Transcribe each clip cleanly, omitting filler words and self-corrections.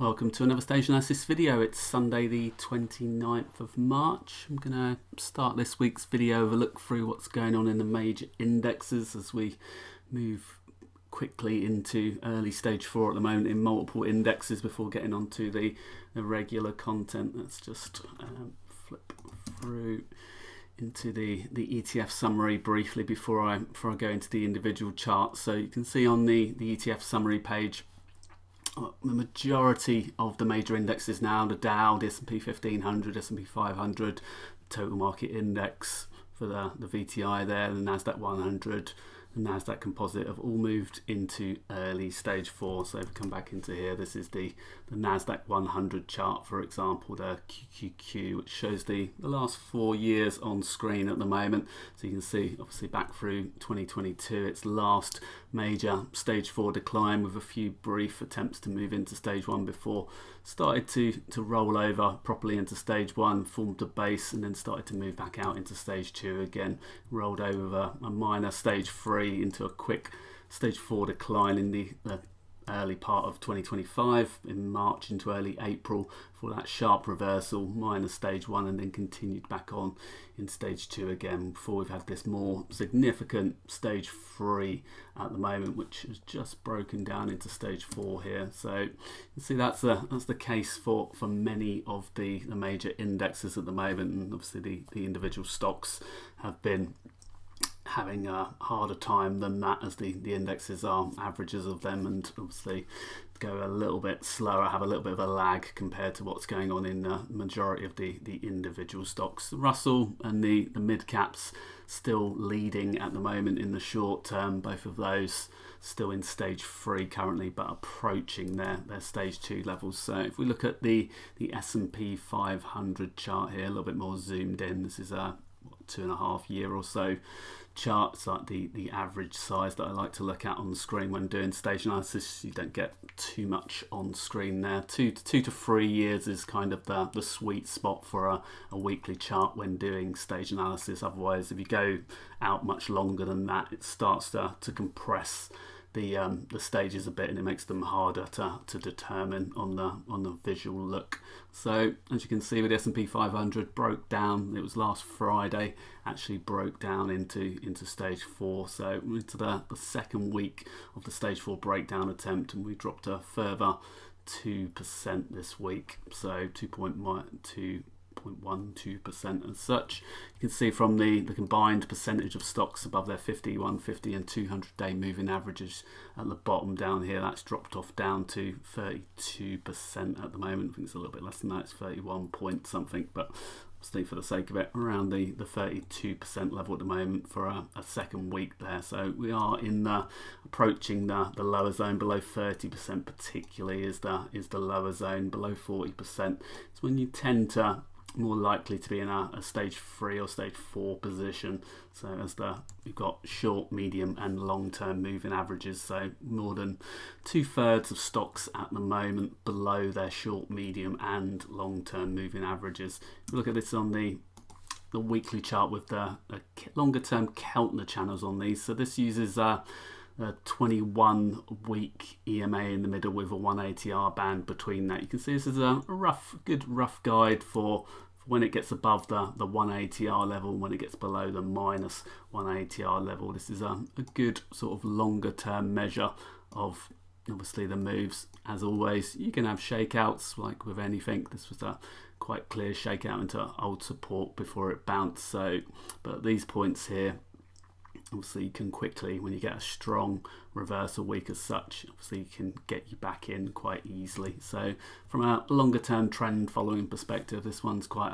Welcome to another stage analysis video. It's Sunday the 29th of March. I'm going to start this week's video with a look through what's going on in the major indexes as we move quickly into early stage 4 at the moment in multiple indexes before getting onto the regular content. Let's just flip through into the ETF summary briefly before I go into the individual charts. So you can see on the ETF summary page the majority of the major indexes now, the Dow, the S&P 1500, S&P 500, total market index for the VTI there, the NASDAQ 100, the NASDAQ composite have all moved into early stage 4. So if we come back into here, this is the NASDAQ 100 chart, for example, the QQQ, which shows the last 4 years on screen at the moment. So you can see obviously back through 2022, its last major stage 4 decline with a few brief attempts to move into stage 1 before started to roll over properly into stage 1, formed a base and then started to move back out into stage 2 again, rolled over a minor stage 3 into a quick stage 4 decline in the early part of 2025 in March into early April for that sharp reversal, minus stage 1, and then continued back on in stage 2 again before we've had this more significant stage 3 at the moment, which has just broken down into stage 4 here. So you can see that's the case for many of the major indexes at the moment, and obviously the individual stocks have been having a harder time than that as the indexes are averages of them, and obviously go a little bit slower, have a little bit of a lag compared to what's going on in the majority of the individual stocks. The Russell and the mid caps still leading at the moment in the short term, both of those still in stage 3 currently, but approaching their stage 2 levels. So if we look at the S&P 500 chart here, a little bit more zoomed in, this is a 2.5 year or so charts, like the average size that I like to look at on the screen when doing stage analysis. You don't get too much on screen there. 2 to 3 years is kind of the sweet spot for a weekly chart when doing stage analysis. Otherwise, if you go out much longer than that, it starts to compress the stages a bit, and it makes them harder to determine on the visual look. So as you can see with the S&P 500 broke down, it was last Friday, actually broke down into stage 4. So we're into the second week of the stage 4 breakdown attempt, and we dropped a further 2% this week, so 2.12% as such. You can see from the combined percentage of stocks above their 50, 150 and 200 day moving averages at the bottom down here, that's dropped off down to 32% at the moment. I think it's a little bit less than that, it's 31 point something, but obviously for the sake of it, around the 32% level at the moment for a second week there. So we are approaching the lower zone. Below 30% particularly is the lower zone. Below 40%, it's when you tend to more likely to be in a stage 3 or stage 4 position. So as we've got short, medium and long-term moving averages, so more than 2/3 of stocks at the moment below their short, medium and long-term moving averages. If you look at this on the weekly chart with the longer term Keltner channels on these, so this uses a 21-week EMA in the middle with a 180R band between that. You can see this is a good rough guide for when it gets above the 180R level and when it gets below the minus 180R level. This is a good sort of longer term measure of obviously the moves. As always, you can have shakeouts like with anything. This was a quite clear shakeout into old support before it bounced. So, but at these points here, obviously you can quickly, when you get a strong reversal week as such, obviously you can get you back in quite easily. So from a longer term trend following perspective, this one's quite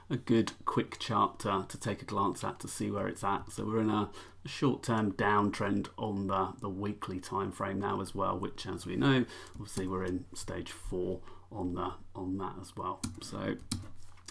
a good quick chart to take a glance at to see where it's at. So we're in a short term downtrend on the weekly time frame now as well, which as we know, obviously we're in stage 4 on that as well. So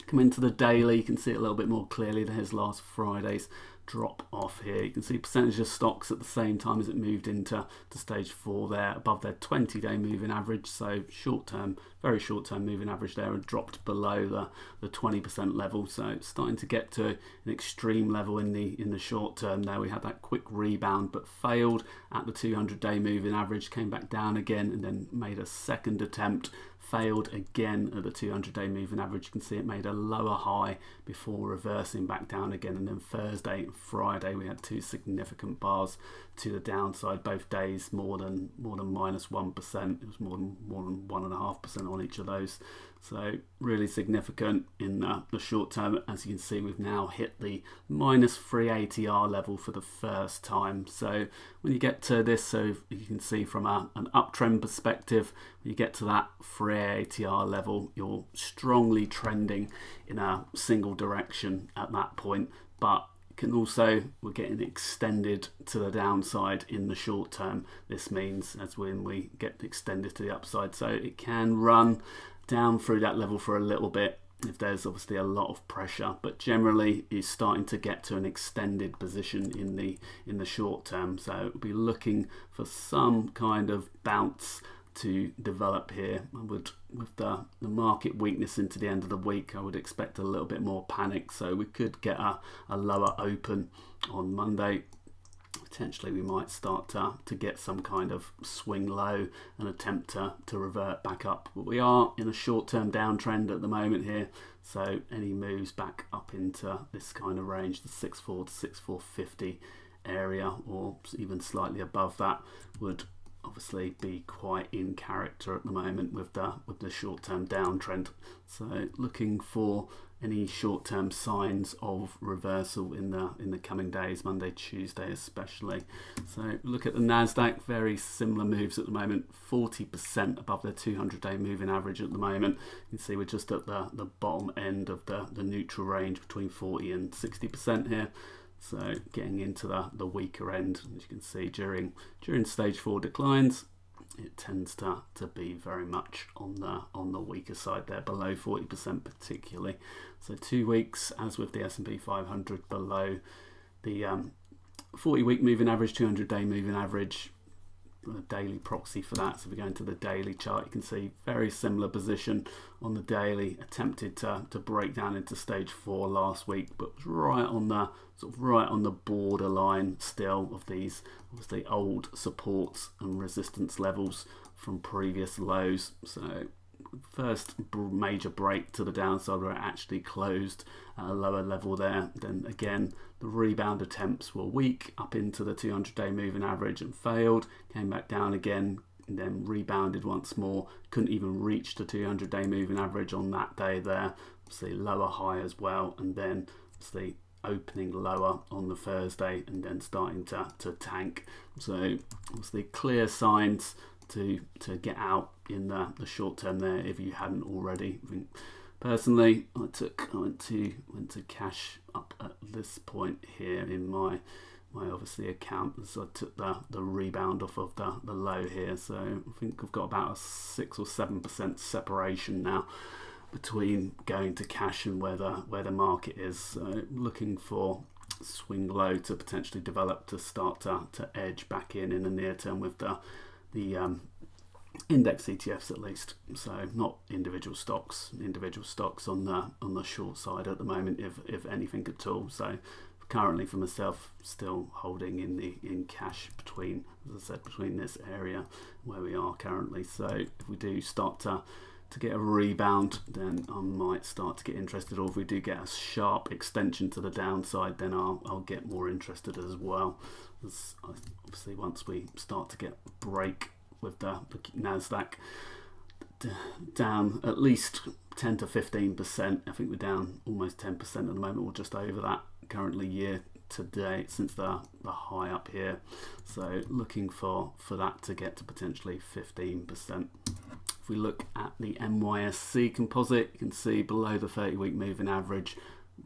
come into the daily, you can see it a little bit more clearly. There's last Friday's drop off here. You can see percentage of stocks at the same time as it moved into stage 4 there, above their 20-day moving average. So short-term, very short-term moving average there, and dropped below the 20% level. So it's starting to get to an extreme level in the short term there. We had that quick rebound but failed at the 200-day moving average, came back down again and then made a second attempt, failed again at the 200-day moving average. You can see it made a lower high before reversing back down again, and then Thursday and Friday we had 2 significant bars to the downside, both days more than -1%. It was more than 1.5% on each of those. So really significant in the short term. As you can see, we've now hit the -3 ATR level for the first time. So when you get to this, so you can see from an uptrend perspective, when you get to that 3 ATR level, you're strongly trending in a single direction at that point. But can also, we're getting extended to the downside in the short term. This means as when we get extended to the upside, so it can run down through that level for a little bit if there's obviously a lot of pressure, but generally is starting to get to an extended position in the short term. So we'll be looking for some kind of bounce to develop here. I would, with the market weakness into the end of the week, I would expect a little bit more panic, so we could get a lower open on Monday. Potentially we might start to get some kind of swing low and attempt to revert back up. But we are in a short-term downtrend at the moment here, so any moves back up into this kind of range, the 6.4 to 6.450 area, or even slightly above that, would obviously be quite in character at the moment with the short-term downtrend. So looking for any short-term signs of reversal in the coming days, Monday, Tuesday especially. So look at the NASDAQ, very similar moves at the moment, 40% above their 200-day moving average at the moment. You can see we're just at the bottom end of the neutral range between 40 and 60% here. So getting into the weaker end, as you can see during stage 4 declines, it tends to be very much on the weaker side there, below 40% particularly. So 2 weeks, as with the S&P 500, below the 40-week moving average, 200-day moving average, a daily proxy for that. So if we go into the daily chart, you can see very similar position on the daily. Attempted to break down into stage 4 last week, but was right on the borderline still of these obviously old supports and resistance levels from previous lows. So first major break to the downside where it actually closed at a lower level there. Then again, the rebound attempts were weak up into the 200-day moving average and failed, came back down again and then rebounded once more. Couldn't even reach the 200-day moving average on that day there. Obviously lower high as well, and then obviously opening lower on the Thursday and then starting to tank. So obviously clear signs to get out in the short term there if you hadn't already. I think personally I went to cash up at this point here in my obviously account, so I took the rebound off of the low here. So I think I've got about a 6 or 7% separation now between going to cash and where the market is. So looking for swing low to potentially develop to start to edge back in the near term with the index ETFs at least. So not individual stocks on the short side at the moment, if anything at all. So currently for myself, still holding in cash between, as I said, between this area where we are currently. So if we do start to get a rebound, then I might start to get interested, or if we do get a sharp extension to the downside, then I'll get more interested as well. As obviously once we start to get a break with the NASDAQ down at least 10 to 15%, I think we're down almost 10% at the moment, or just over that currently year to date since the high up here. So looking for that to get to potentially 15%. If we look at the NYSE composite, you can see below the 30-week moving average,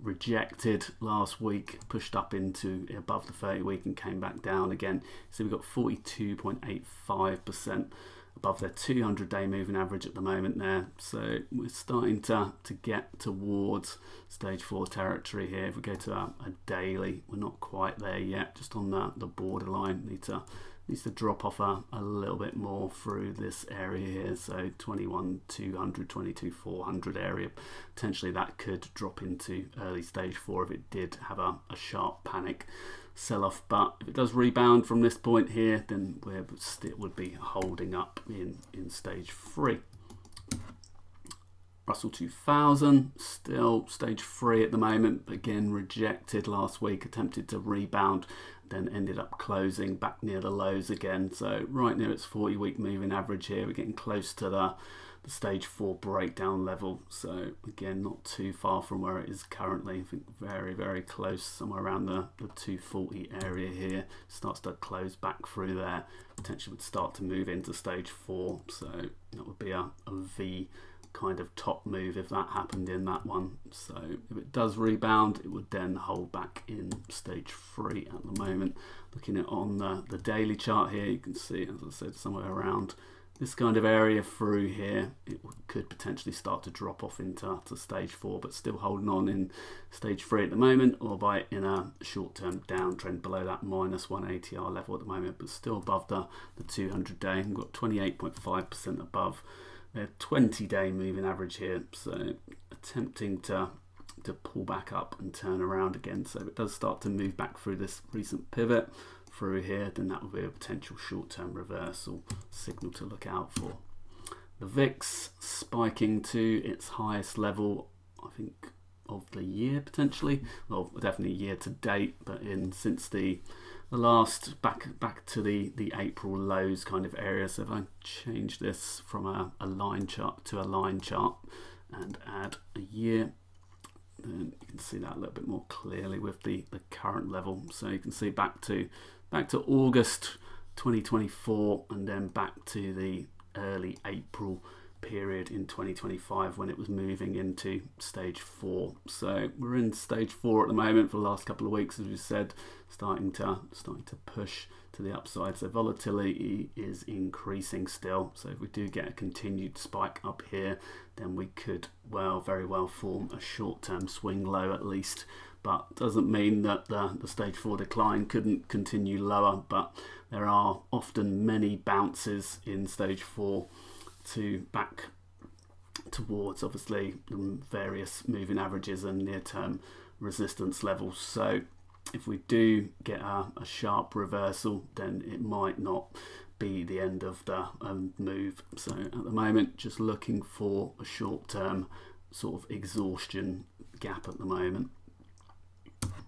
rejected last week, pushed up into above the 30-week and came back down again. So we've got 42.85% above their 200-day moving average at the moment there. So we're starting to get towards stage 4 territory here. If we go to a daily, we're not quite there yet, just on the borderline. Needs to drop off a little bit more through this area here. So 21,200, 22,400 area. Potentially that could drop into early stage 4 if it did have a sharp panic sell-off. But if it does rebound from this point here, then it would be holding up in stage 3. Russell 2000, still stage 3 at the moment. Again, rejected last week, attempted to rebound, then ended up closing back near the lows again. So right near its 40-week moving average here. We're getting close to the stage 4 breakdown level. So again, not too far from where it is currently. I think very, very close, somewhere around the 240 area here. Starts to close back through there. Potentially would start to move into stage 4. So that would be a V kind of top move if that happened in that one. So if it does rebound, it would then hold back in stage 3 at the moment. Looking at on the daily chart here, you can see, as I said, somewhere around this kind of area through here, it could potentially start to drop off into stage 4, but still holding on in stage 3 at the moment, albeit in a short-term downtrend below that -1 ATR level at the moment, but still above the 200-day. We've got 28.5% above their 20-day moving average here, so attempting to pull back up and turn around again. So if it does start to move back through this recent pivot through here, then that will be a potential short-term reversal signal to look out for. The VIX spiking to its highest level, I think, of the year potentially. Well, definitely year to date, but since the last back to the April lows kind of area. So if I change this from a line chart to a line chart and add a year, then you can see that a little bit more clearly with the current level. So you can see back to August 2024 and then back to the early April period in 2025 when it was moving into stage 4. So we're in stage 4 at the moment for the last couple of weeks, as we said, starting to push to the upside. So volatility is increasing still. So if we do get a continued spike up here, then we could very well form a short-term swing low at least. But doesn't mean that the stage 4 decline couldn't continue lower, but there are often many bounces in stage 4 to back towards obviously various moving averages and near-term resistance levels. So if we do get a sharp reversal, then it might not be the end of the move. So at the moment, just looking for a short-term sort of exhaustion gap at the moment.